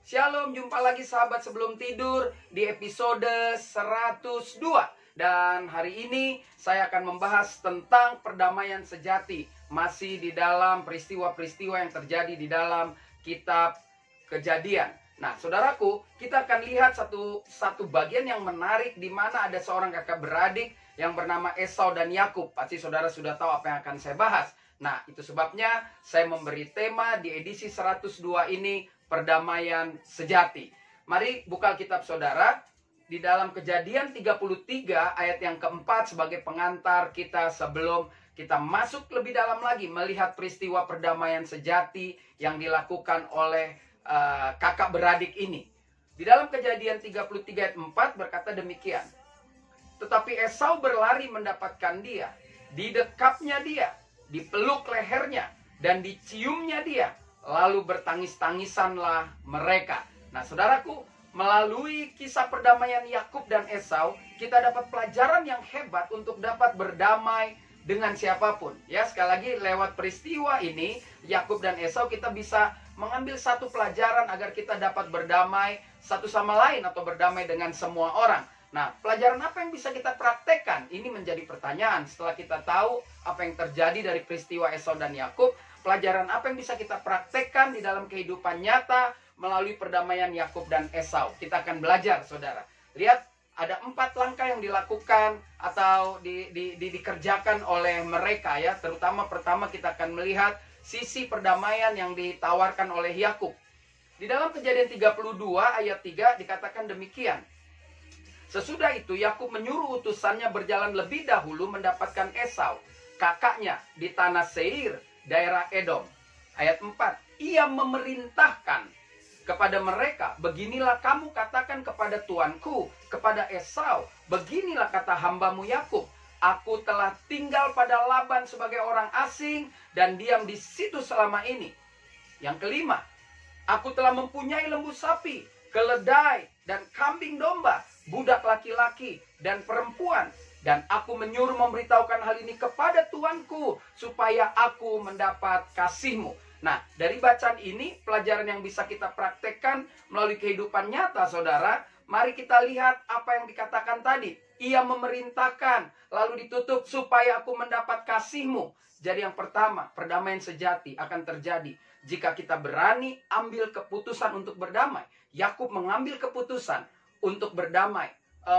Shalom, jumpa lagi sahabat sebelum tidur di episode 102. Dan hari ini saya akan membahas tentang perdamaian sejati. Masih di dalam peristiwa-peristiwa yang terjadi di dalam kitab Kejadian. Nah, saudaraku, kita akan lihat satu bagian yang menarik di mana ada seorang kakak beradik yang bernama Esau dan Yakub. Pasti saudara sudah tahu apa yang akan saya bahas. Nah, itu sebabnya saya memberi tema di edisi 102 ini, perdamaian sejati. Mari buka kitab saudara di dalam Kejadian 33 ayat yang keempat sebagai pengantar kita sebelum kita masuk lebih dalam lagi melihat peristiwa perdamaian sejati yang dilakukan oleh kakak beradik ini. Di dalam Kejadian 33 ayat 4 berkata demikian. Tetapi Esau berlari mendapatkan dia, didekapnya dia, dipeluk lehernya, dan diciumnya dia. Lalu bertangis-tangisanlah mereka. Nah, saudaraku, melalui kisah perdamaian Yakub dan Esau, kita dapat pelajaran yang hebat untuk dapat berdamai dengan siapapun. Ya, sekali lagi lewat peristiwa ini, Yakub dan Esau, kita bisa mengambil satu pelajaran agar kita dapat berdamai satu sama lain atau berdamai dengan semua orang. Nah, pelajaran apa yang bisa kita praktekkan? Ini menjadi pertanyaan. Setelah kita tahu apa yang terjadi dari peristiwa Esau dan Yakub, pelajaran apa yang bisa kita praktekkan di dalam kehidupan nyata melalui perdamaian Yakub dan Esau? Kita akan belajar, saudara. Lihat, ada 4 langkah yang dilakukan atau dikerjakan oleh mereka, ya. Terutama pertama kita akan melihat sisi perdamaian yang ditawarkan oleh Yakub. Di dalam Kejadian 32 ayat 3 dikatakan demikian. Sesudah itu Yakub menyuruh utusannya berjalan lebih dahulu mendapatkan Esau, kakaknya, di tanah Seir, daerah Edom. Ayat 4. Ia memerintahkan kepada mereka, beginilah kamu katakan kepada tuanku, kepada Esau, beginilah kata hambamu Yakub, aku telah tinggal pada Laban sebagai orang asing dan diam di situ selama ini. Yang kelima, aku telah mempunyai lembu sapi, keledai, dan kambing domba, budak laki-laki dan perempuan. Dan aku menyuruh memberitahukan hal ini kepada tuanku, supaya aku mendapat kasihmu. Nah, dari bacaan ini, pelajaran yang bisa kita praktekkan melalui kehidupan nyata, saudara. Mari kita lihat apa yang dikatakan tadi. Ia memerintahkan, lalu ditutup, supaya aku mendapat kasihmu. Jadi yang pertama, perdamaian sejati akan terjadi jika kita berani ambil keputusan untuk berdamai. Yakub mengambil keputusan untuk berdamai,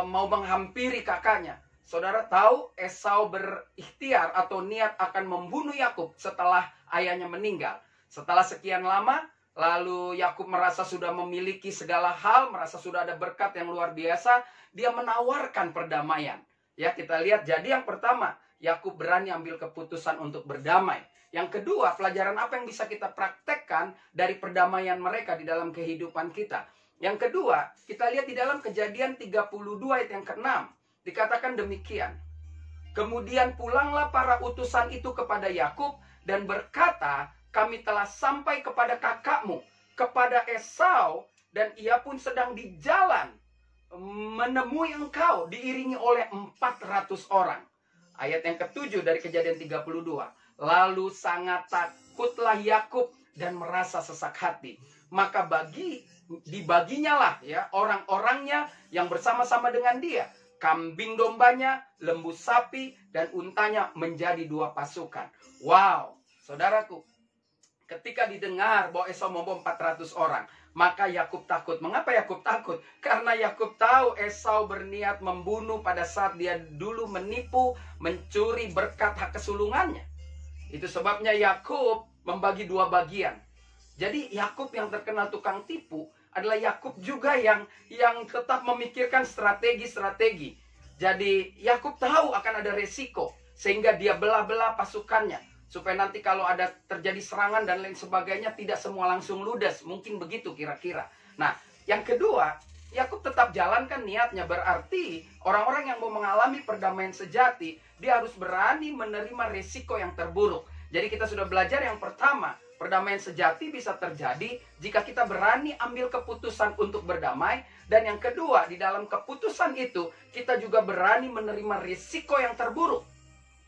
mau menghampiri kakaknya. Saudara tahu Esau berikhtiar atau niat akan membunuh Yakub setelah ayahnya meninggal. Setelah sekian lama, lalu Yakub merasa sudah memiliki segala hal, merasa sudah ada berkat yang luar biasa, dia menawarkan perdamaian. Ya, kita lihat, jadi yang pertama, Yakub berani ambil keputusan untuk berdamai. Yang kedua, pelajaran apa yang bisa kita praktekkan dari perdamaian mereka di dalam kehidupan kita? Yang kedua, kita lihat di dalam Kejadian 32 ayat yang ke-6. Dikatakan demikian. Kemudian pulanglah para utusan itu kepada Yakub dan berkata, kami telah sampai kepada kakakmu, kepada Esau, dan ia pun sedang di jalan menemui engkau, diiringi oleh 400 orang. Ayat yang ke-7 dari Kejadian 32. Lalu sangat takutlah Yakub dan merasa sesak hati. Maka dibaginya lah, ya, orang-orangnya yang bersama-sama dengan dia, kambing dombanya, lembu sapi, dan untanya menjadi 2 pasukan. Wow, saudaraku, ketika didengar bahwa Esau membawa 400 orang, maka Yakub takut. Mengapa Yakub takut? Karena Yakub tahu Esau berniat membunuh pada saat dia dulu menipu, mencuri berkat hak kesulungannya. Itu sebabnya Yakub membagi 2 bagian. Jadi Yakub yang terkenal tukang tipu adalah Yakub juga yang tetap memikirkan strategi-strategi. Jadi Yakub tahu akan ada resiko, sehingga dia belah-belah pasukannya, supaya nanti kalau ada terjadi serangan dan lain sebagainya, tidak semua langsung ludes. Mungkin begitu kira-kira. Nah, yang kedua, Yakub tetap jalankan niatnya. Berarti orang-orang yang mau mengalami perdamaian sejati, dia harus berani menerima resiko yang terburuk. Jadi kita sudah belajar yang pertama, perdamaian sejati bisa terjadi jika kita berani ambil keputusan untuk berdamai. Dan yang kedua, di dalam keputusan itu, kita juga berani menerima risiko yang terburuk.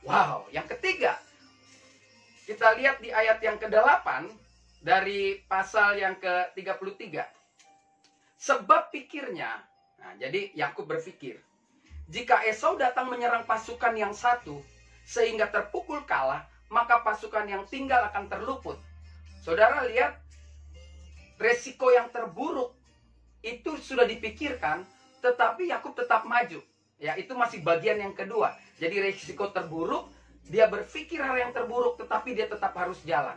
Wow, yang ketiga, kita lihat di ayat yang ke-8 dari pasal yang ke-33. Sebab pikirnya, nah jadi Yakub berpikir, jika Esau datang menyerang pasukan yang satu, sehingga terpukul kalah, maka pasukan yang tinggal akan terluput. Saudara lihat, resiko yang terburuk itu sudah dipikirkan, tetapi Yakub tetap maju. Ya, itu masih bagian yang kedua. Jadi resiko terburuk, dia berpikir hal yang terburuk, tetapi dia tetap harus jalan.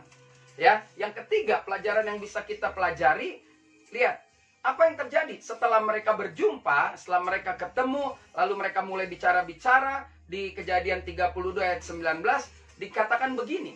Ya, yang ketiga, pelajaran yang bisa kita pelajari, lihat, apa yang terjadi setelah mereka berjumpa, setelah mereka ketemu, lalu mereka mulai bicara-bicara, di Kejadian 32 ayat 19, dikatakan begini,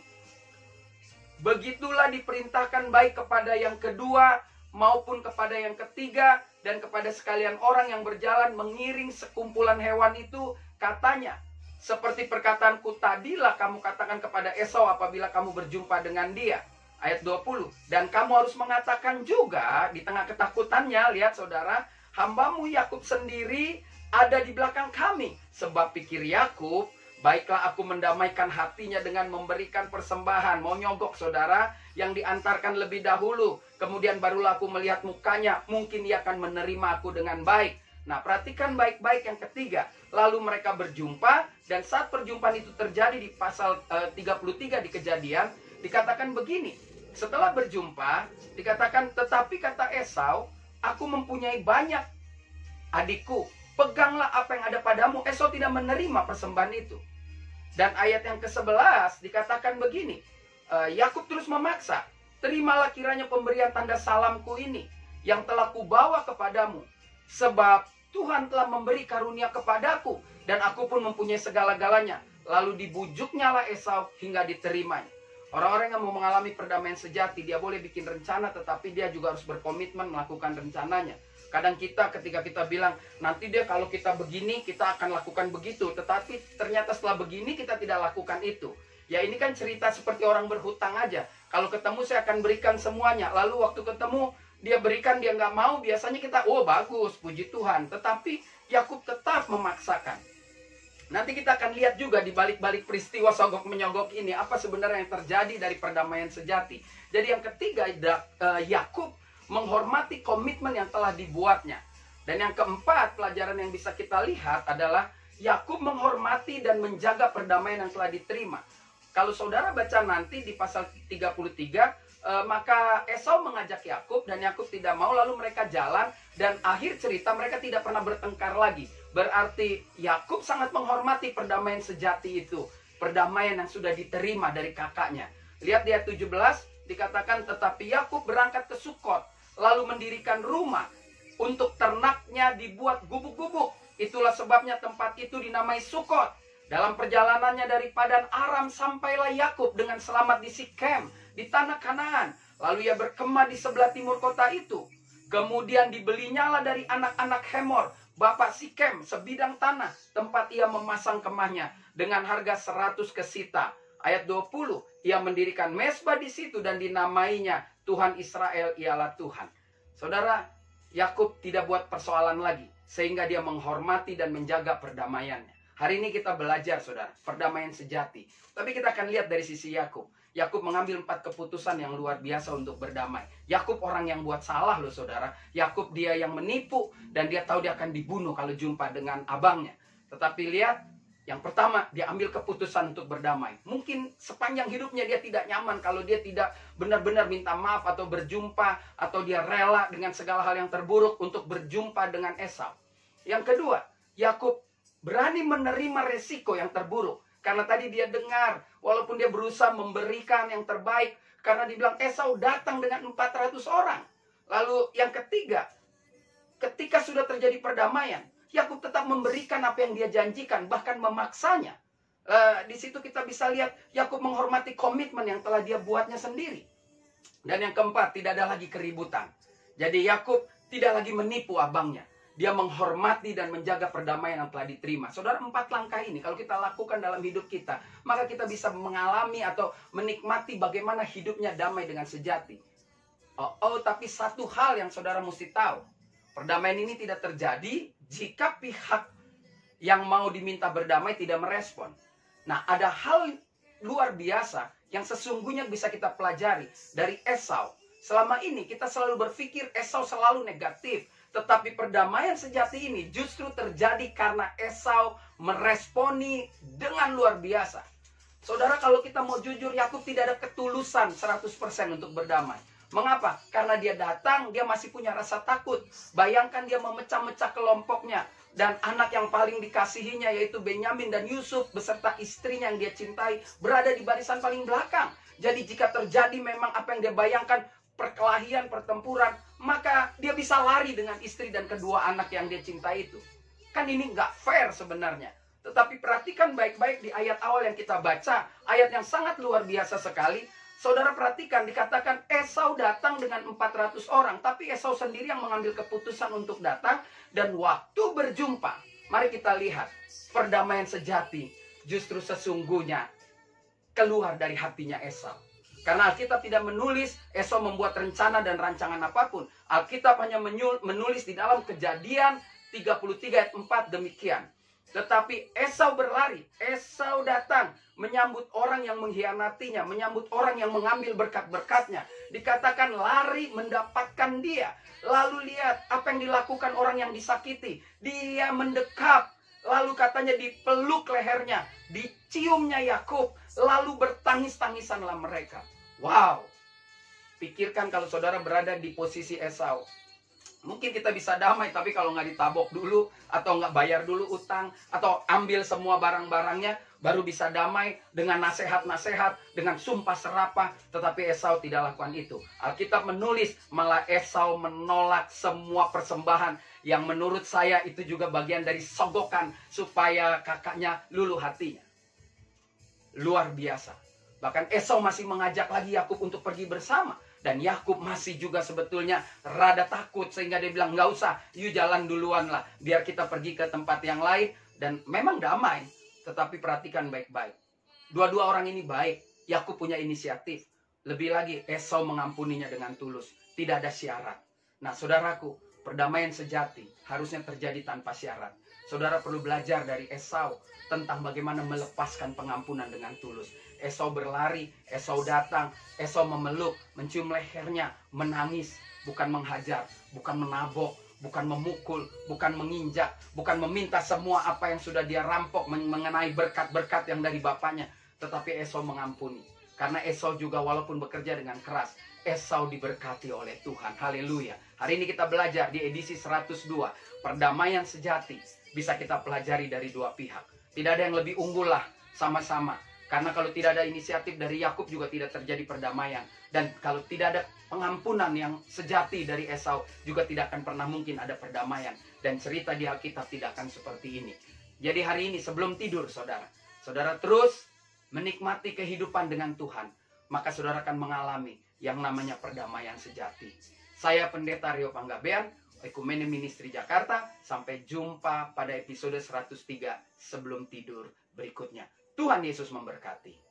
begitulah diperintahkan baik kepada yang kedua, maupun kepada yang ketiga, dan kepada sekalian orang yang berjalan mengiring sekumpulan hewan itu, katanya, seperti perkataanku tadilah kamu katakan kepada Esau apabila kamu berjumpa dengan dia. Ayat 20. Dan kamu harus mengatakan juga di tengah ketakutannya, lihat saudara, hambamu Yakub sendiri ada di belakang kami. Sebab pikir Yakub, baiklah aku mendamaikan hatinya dengan memberikan persembahan. Mau nyogok saudara, yang diantarkan lebih dahulu. Kemudian barulah aku melihat mukanya, mungkin dia akan menerima aku dengan baik. Nah, perhatikan baik-baik yang ketiga. Lalu mereka berjumpa, dan saat perjumpaan itu terjadi di pasal 33 di Kejadian, dikatakan begini, setelah berjumpa, dikatakan, tetapi kata Esau, aku mempunyai banyak adikku, peganglah apa yang ada padamu. Esau tidak menerima persembahan itu. Dan ayat yang ke-11 dikatakan begini, Yakub terus memaksa, terimalah kiranya pemberian tanda salamku ini, yang telah kubawa kepadamu, sebab Tuhan telah memberi karunia kepadaku, dan aku pun mempunyai segala-galanya. Lalu dibujuknya lah Esau hingga diterimanya. Orang-orang yang mau mengalami perdamaian sejati, dia boleh bikin rencana, tetapi dia juga harus berkomitmen melakukan rencananya. Kadang kita ketika kita bilang, nanti dia kalau kita begini, kita akan lakukan begitu. Tetapi ternyata setelah begini, kita tidak lakukan itu. Ya ini kan cerita seperti orang berhutang aja. Kalau ketemu saya akan berikan semuanya. Lalu waktu ketemu, dia berikan, dia nggak mau. Biasanya kita, oh bagus, puji Tuhan. Tetapi Yakub tetap memaksakan. Nanti kita akan lihat juga di balik-balik peristiwa sogok menyogok ini, apa sebenarnya yang terjadi dari perdamaian sejati. Jadi yang ketiga, Yakub menghormati komitmen yang telah dibuatnya. Dan yang keempat, pelajaran yang bisa kita lihat adalah Yakub menghormati dan menjaga perdamaian yang telah diterima. Kalau saudara baca nanti di pasal 33, maka Esau mengajak Yakub dan Yakub tidak mau, lalu mereka jalan dan akhir cerita mereka tidak pernah bertengkar lagi. Berarti Yakub sangat menghormati perdamaian sejati itu, perdamaian yang sudah diterima dari kakaknya. Lihat di ayat 17 dikatakan, tetapi Yakub berangkat ke Sukot, lalu mendirikan rumah untuk ternaknya dibuat gubuk-gubuk. Itulah sebabnya tempat itu dinamai Sukot. Dalam perjalanannya dari Padan Aram sampailah Yakub dengan selamat di Sikem, di tanah Kanaan. Lalu ia berkemah di sebelah timur kota itu. Kemudian dibelinyalah dari anak-anak Hemor, bapak Sikem, sebidang tanah, tempat ia memasang kemahnya dengan harga 100 kesita. Ayat 20, ia mendirikan mesbah di situ dan dinamainya Tuhan Israel ialah Tuhan. Saudara, Yakub tidak buat persoalan lagi, sehingga dia menghormati dan menjaga perdamaiannya. Hari ini kita belajar, saudara, perdamaian sejati. Tapi kita akan lihat dari sisi Yakub. Yakub mengambil 4 keputusan yang luar biasa untuk berdamai. Yakub orang yang buat salah loh saudara. Yakub dia yang menipu dan dia tahu dia akan dibunuh kalau jumpa dengan abangnya. Tetapi lihat, yang pertama dia ambil keputusan untuk berdamai. Mungkin sepanjang hidupnya dia tidak nyaman kalau dia tidak benar-benar minta maaf atau berjumpa, atau dia rela dengan segala hal yang terburuk untuk berjumpa dengan Esau. Yang kedua, Yakub berani menerima resiko yang terburuk. Karena tadi dia dengar, walaupun dia berusaha memberikan yang terbaik, karena dibilang Esau datang dengan 400 orang. Lalu yang ketiga, ketika sudah terjadi perdamaian, Yakub tetap memberikan apa yang dia janjikan, bahkan memaksanya. Di situ kita bisa lihat Yakub menghormati komitmen yang telah dia buatnya sendiri. Dan yang keempat, tidak ada lagi keributan. Jadi Yakub tidak lagi menipu abangnya. Dia menghormati dan menjaga perdamaian yang telah diterima. Saudara, 4 langkah ini kalau kita lakukan dalam hidup kita, maka kita bisa mengalami atau menikmati bagaimana hidupnya damai dengan sejati. Tapi satu hal yang saudara mesti tahu. Perdamaian ini tidak terjadi jika pihak yang mau diminta berdamai tidak merespon. Nah, ada hal luar biasa yang sesungguhnya bisa kita pelajari dari Esau. Selama ini kita selalu berpikir Esau selalu negatif. Tetapi perdamaian sejati ini justru terjadi karena Esau meresponi dengan luar biasa. Saudara, kalau kita mau jujur, Yakub tidak ada ketulusan 100% untuk berdamai. Mengapa? Karena dia datang, dia masih punya rasa takut. Bayangkan dia memecah-mecah kelompoknya. Dan anak yang paling dikasihinya yaitu Benyamin dan Yusuf beserta istrinya yang dia cintai berada di barisan paling belakang. Jadi jika terjadi memang apa yang dia bayangkan, perkelahian, pertempuran, maka dia bisa lari dengan istri dan kedua anak yang dia cintai itu. Kan ini nggak fair sebenarnya. Tetapi perhatikan baik-baik di ayat awal yang kita baca, ayat yang sangat luar biasa sekali. Saudara perhatikan, dikatakan Esau datang dengan 400 orang. Tapi Esau sendiri yang mengambil keputusan untuk datang. Dan waktu berjumpa, mari kita lihat, perdamaian sejati justru sesungguhnya keluar dari hatinya Esau. Karena Alkitab tidak menulis Esau membuat rencana dan rancangan apapun. Alkitab hanya menulis di dalam Kejadian 33 ayat 4 demikian. Tetapi Esau berlari, Esau datang menyambut orang yang mengkhianatinya, menyambut orang yang mengambil berkat-berkatnya. Dikatakan lari mendapatkan dia. Lalu lihat apa yang dilakukan orang yang disakiti. Dia mendekap, lalu katanya dipeluk lehernya, diciumnya Yakub, lalu bertangis-tangisanlah mereka. Wow, pikirkan kalau saudara berada di posisi Esau. Mungkin kita bisa damai, tapi kalau nggak ditabok dulu, atau nggak bayar dulu utang, atau ambil semua barang-barangnya, baru bisa damai dengan nasihat-nasihat, dengan sumpah serapah. Tetapi Esau tidak lakukan itu. Alkitab menulis, malah Esau menolak semua persembahan, yang menurut saya itu juga bagian dari sogokan, supaya kakaknya luluh hatinya. Luar biasa. Bahkan Esau masih mengajak lagi Yakub untuk pergi bersama. Dan Yakub masih juga sebetulnya rada takut. Sehingga dia bilang, nggak usah, you jalan duluan lah. Biar kita pergi ke tempat yang lain. Dan memang damai. Tetapi perhatikan baik-baik. Dua-dua orang ini baik. Yakub punya inisiatif. Lebih lagi, Esau mengampuninya dengan tulus. Tidak ada syarat. Nah, saudaraku, perdamaian sejati harusnya terjadi tanpa syarat. Saudara perlu belajar dari Esau tentang bagaimana melepaskan pengampunan dengan tulus. Esau berlari, Esau datang, Esau memeluk, mencium lehernya, menangis, bukan menghajar, bukan menabok, bukan memukul, bukan menginjak, bukan meminta semua apa yang sudah dia rampok mengenai berkat-berkat yang dari bapaknya. Tetapi Esau mengampuni. Karena Esau juga walaupun bekerja dengan keras, Esau diberkati oleh Tuhan. Haleluya. Hari ini kita belajar di edisi 102. Perdamaian sejati bisa kita pelajari dari dua pihak. Tidak ada yang lebih unggul lah, sama-sama. Karena kalau tidak ada inisiatif dari Yakub juga tidak terjadi perdamaian. Dan kalau tidak ada pengampunan yang sejati dari Esau, juga tidak akan pernah mungkin ada perdamaian. Dan cerita di Alkitab tidak akan seperti ini. Jadi hari ini sebelum tidur saudara, saudara terus menikmati kehidupan dengan Tuhan. Maka saudara akan mengalami yang namanya perdamaian sejati. Saya Pendeta Rio Panggabean, Ekumene Ministry Jakarta. Sampai jumpa pada episode 103 sebelum tidur berikutnya. Tuhan Yesus memberkati.